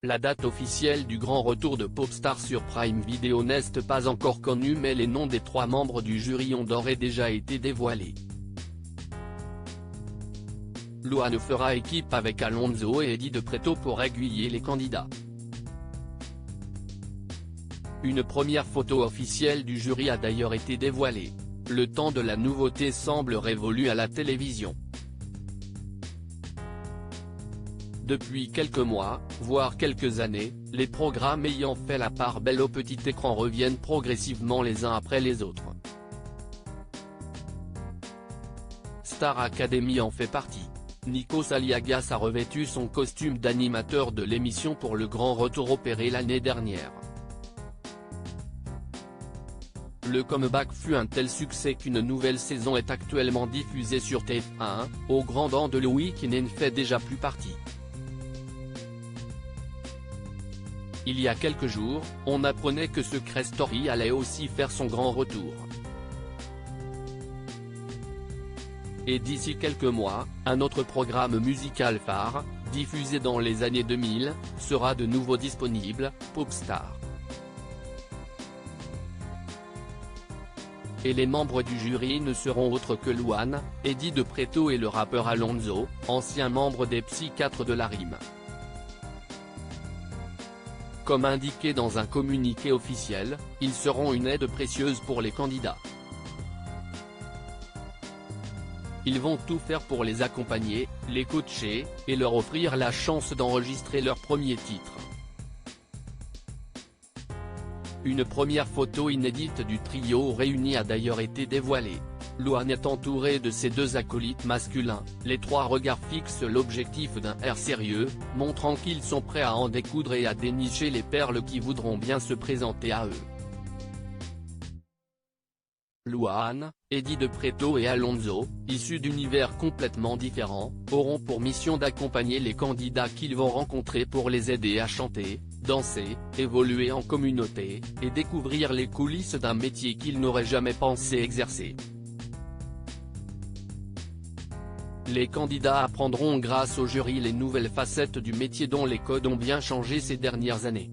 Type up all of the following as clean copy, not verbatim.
La date officielle du grand retour de Popstar sur Prime Video n'est pas encore connue, mais les noms des 3 membres du jury ont d'ores et déjà été dévoilés. Louane fera équipe avec Alonso et Eddie de Pretto pour aiguiller les candidats. Une première photo officielle du jury a d'ailleurs été dévoilée. Le temps de la nouveauté semble révolu à la télévision. Depuis quelques mois, voire quelques années, les programmes ayant fait la part belle au petit écran reviennent progressivement les uns après les autres. Star Academy en fait partie. Nikos Aliagas a revêtu son costume d'animateur de l'émission pour le grand retour opéré l'année dernière. Le comeback fut un tel succès qu'une nouvelle saison est actuellement diffusée sur TF1, au grand dam de Louis qui n'en fait déjà plus partie. Il y a quelques jours, on apprenait que Secret Story allait aussi faire son grand retour. Et d'ici quelques mois, un autre programme musical phare, diffusé dans les années 2000, sera de nouveau disponible, Popstar. Et les membres du jury ne seront autres que Louane, Eddie de Pretto et le rappeur Alonso, ancien membre des Psychiatres de la Rime. Comme indiqué dans un communiqué officiel, ils seront une aide précieuse pour les candidats. Ils vont tout faire pour les accompagner, les coacher, et leur offrir la chance d'enregistrer leur premier titre. Une première photo inédite du trio réuni a d'ailleurs été dévoilée. Louane est entouré de ses 2 acolytes masculins, les 3 regards fixent l'objectif d'un air sérieux, montrant qu'ils sont prêts à en découdre et à dénicher les perles qui voudront bien se présenter à eux. Louane, Eddie de Pretto et Alonso, issus d'univers complètement différents, auront pour mission d'accompagner les candidats qu'ils vont rencontrer pour les aider à chanter, danser, évoluer en communauté, et découvrir les coulisses d'un métier qu'ils n'auraient jamais pensé exercer. Les candidats apprendront grâce au jury les nouvelles facettes du métier dont les codes ont bien changé ces dernières années.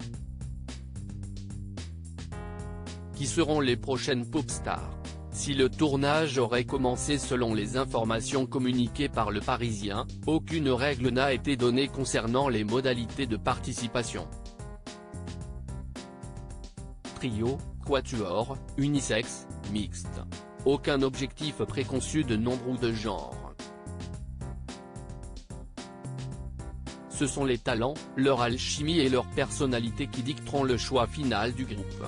Qui seront les prochaines Popstars? Si le tournage aurait commencé selon les informations communiquées par Le Parisien, aucune règle n'a été donnée concernant les modalités de participation. Trio, quatuor, unisexe, mixte. Aucun objectif préconçu de nombre ou de genre. Ce sont les talents, leur alchimie et leur personnalité qui dicteront le choix final du groupe.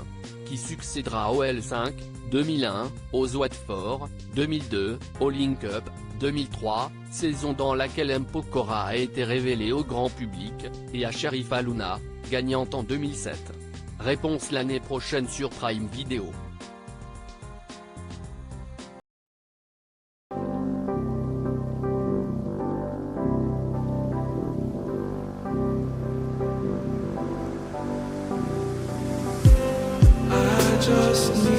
Qui succédera au L5, 2001, aux Watford, 2002, au Link Up, 2003, saison dans laquelle M. Pokora a été révélé au grand public, et à Sherifa Luna, gagnante en 2007. Réponse l'année prochaine sur Prime Video. Just